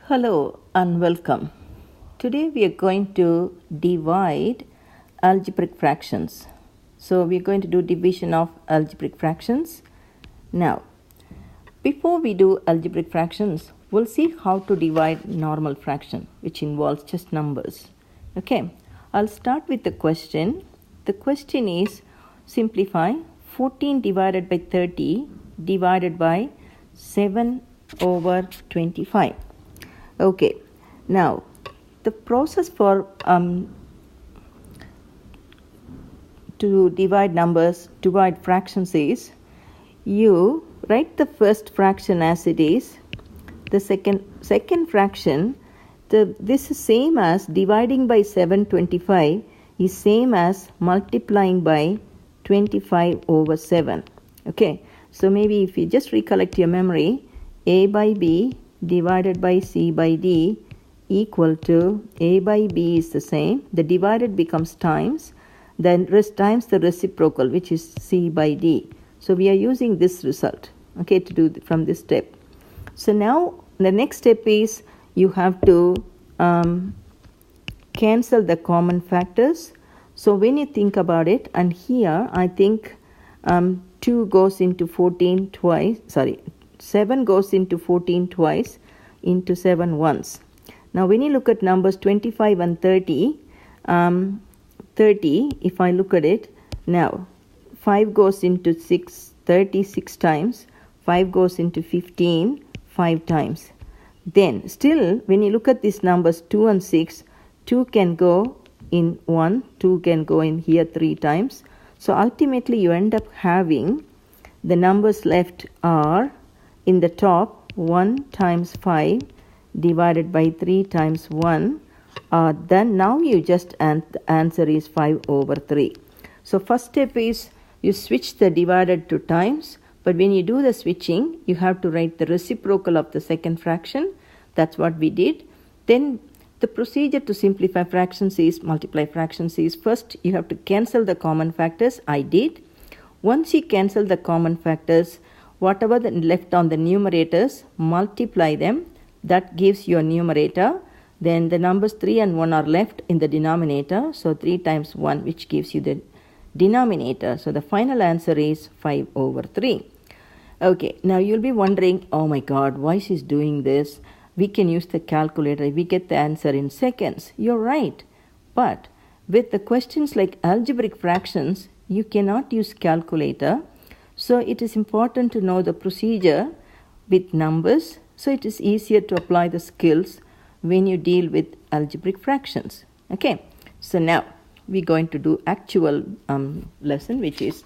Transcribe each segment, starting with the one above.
Hello and welcome. Today we are going to divide algebraic fractions. So we are going to do division of algebraic fractions. Now, before we do algebraic fractions, we'll see how to divide normal fraction, which involves just numbers. Okay, I'll start with the question. The question is simplify 14 divided by 30 divided by 7 over 25. Okay, now the process for to divide fractions is you write the first fraction as it is. The second fraction, this is same as dividing by 725 is same as multiplying by 25 over 7. Okay, so maybe if you just recollect your memory, a by b divided by c by d equal to a by b is the same. The divided becomes times, then times the reciprocal, which is c by d. So we are using this result, okay, to do from this step. So now the next step is you have to cancel the common factors. So when you think about it, and here I think 2 goes into 14 twice, 7 goes into 14 twice, into 7 once. Now when you look at numbers 25 and 30, 30, if I look at it, now 5 goes into 36 times, 5 goes into 15, 5 times. Then still when you look at these numbers 2 and 6, 2 can go in 1, 2 can go in here 3 times. So ultimately you end up having the numbers left are in the top 1 times 5 divided by 3 times 1. Then now you just the answer is 5 over 3. So first step is you switch the divided to times, but when you do the switching you have to write the reciprocal of the second fraction. That's what we did. Then the procedure to simplify fractions is multiply fractions is first you have to cancel the common factors. I did. Once you cancel the common factors, whatever left on the numerators, multiply them. That gives your numerator. Then the numbers 3 and 1 are left in the denominator. So 3 times 1, which gives you the denominator. So the final answer is 5 over 3. Okay, now you'll be wondering, oh my God, why she's doing this? We can use the calculator. We get the answer in seconds. You're right. But with the questions like algebraic fractions, you cannot use calculator. So it is important to know the procedure with numbers. So it is easier to apply the skills when you deal with algebraic fractions. Okay. So now we're going to do actual lesson, which is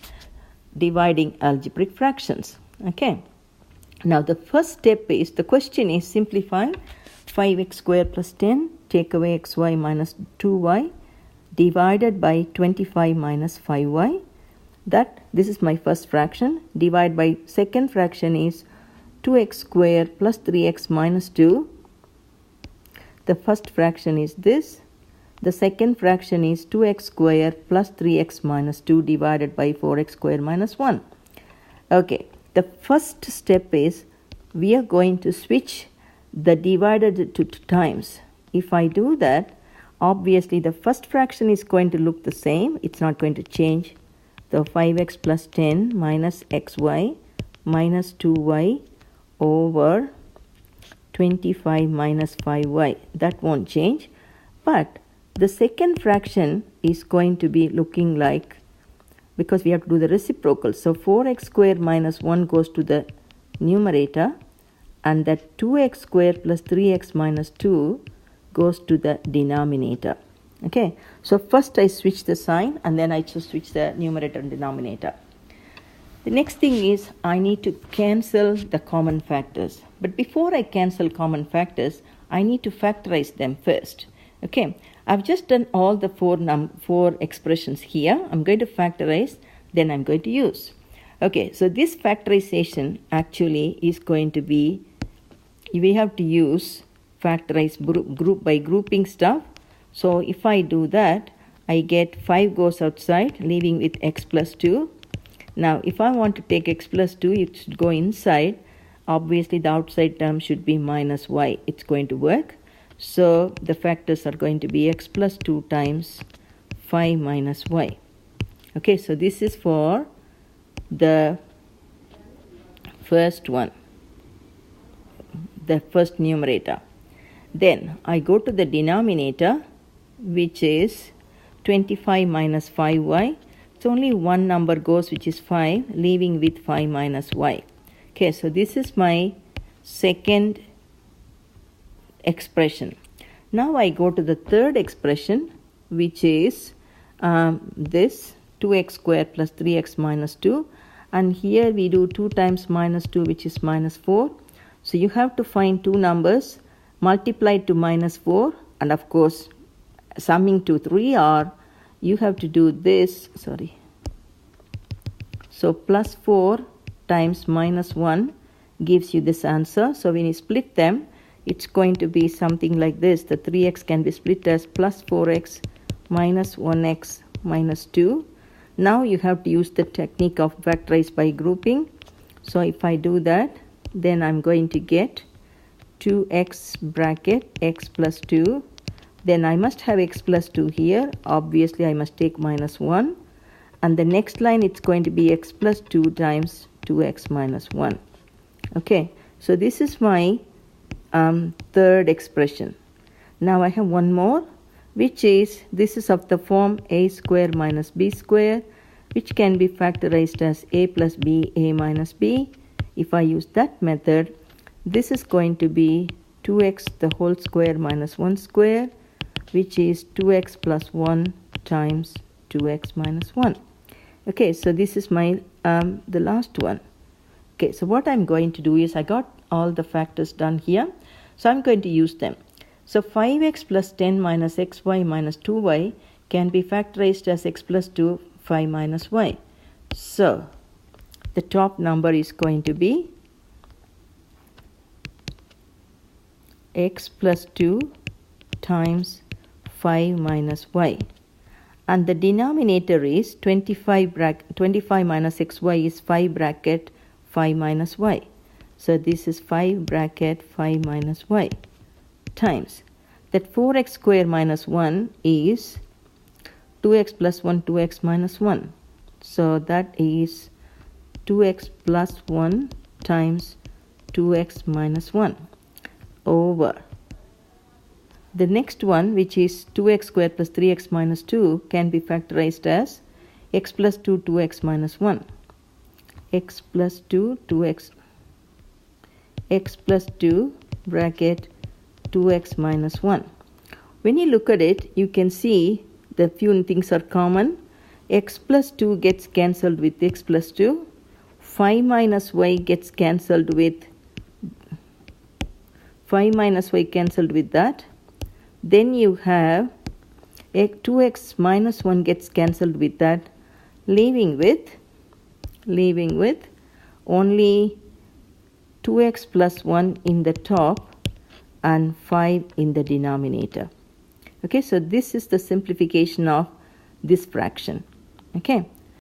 dividing algebraic fractions. Okay. Now the first step is, the question is simplify 5x squared plus 10, take away xy minus 2y divided by 25 minus 5y. This is my first fraction. Divide by second fraction is 2x squared plus 3x minus 2. The first fraction is this. The second fraction is 2x squared plus 3x minus 2 divided by 4x squared minus 1. Okay, the first step is we are going to switch the divided to times. If I do that, obviously the first fraction is going to look the same. It's not going to change. So 5x plus 10 minus xy minus 2y over 25 minus 5y. That won't change. But the second fraction is going to be looking like, because we have to do the reciprocal. So 4x squared minus 1 goes to the numerator, and that 2x squared plus 3x minus 2 goes to the denominator. Okay, so first I switch the sign and then I just switch the numerator and denominator. The next thing is I need to cancel the common factors. But before I cancel common factors, I need to factorize them first. Okay, I've just done all the four expressions here. I'm going to factorize, then I'm going to use. Okay, so this factorization actually is going to be, we have to use factorize group by grouping stuff. So if I do that, I get 5 goes outside, leaving with x plus 2. Now if I want to take x plus 2, it should go inside. Obviously the outside term should be minus y. It's going to work. So the factors are going to be x plus 2 times 5 minus y. Okay, so this is for the first one, the first numerator. Then I go to the denominator, which is 25 minus 5y. It's only one number goes, which is 5, leaving with 5 minus y. Okay, so this is my second expression. Now I go to the third expression, which is this 2x squared plus 3x minus 2. And here we do 2 times minus 2, which is minus 4. So you have to find two numbers multiplied to minus 4, and of course summing to 3, or you have to do this, so plus 4 times minus 1 gives you this answer. So when you split them, it's going to be something like this. The 3x can be split as plus 4x minus 1x minus 2. Now you have to use the technique of factorize by grouping. So if I do that, then I'm going to get 2x bracket x plus 2. Then I must have x plus 2 here. Obviously I must take minus 1. And the next line, it's going to be x plus 2 times 2x minus 1. Okay, so this is my third expression. Now I have one more, which is, this is of the form a square minus b square, which can be factorized as a plus b, a minus b. If I use that method, this is going to be 2x the whole square minus 1 square, which is 2x plus 1 times 2x minus 1. Okay, so this is my the last one. Okay, so what I'm going to do is, I got all the factors done here, so I'm going to use them. So 5x plus 10 minus xy minus 2y can be factorized as x plus 2, 5 minus y. So the top number is going to be x plus 2 times 5 minus y. And the denominator is 25 minus xy is 5 bracket 5 minus y. So this is 5 bracket 5 minus y times that 4x square minus 1 is 2x plus 1, 2x minus 1. So that is 2x plus 1 times 2x minus 1 over the next one, which is 2x squared plus 3x minus 2, can be factorized as x plus 2, 2x minus 1. X plus 2, 2x, x plus 2 bracket 2x minus 1. When you look at it, you can see the few things are common. X plus 2 gets cancelled with x plus 2. 5 minus y gets cancelled with 5 minus y cancelled with that. Then you have 2x minus 1 gets cancelled with that, leaving with only 2x plus 1 in the top and 5 in the denominator. Okay, so this is the simplification of this fraction. Okay,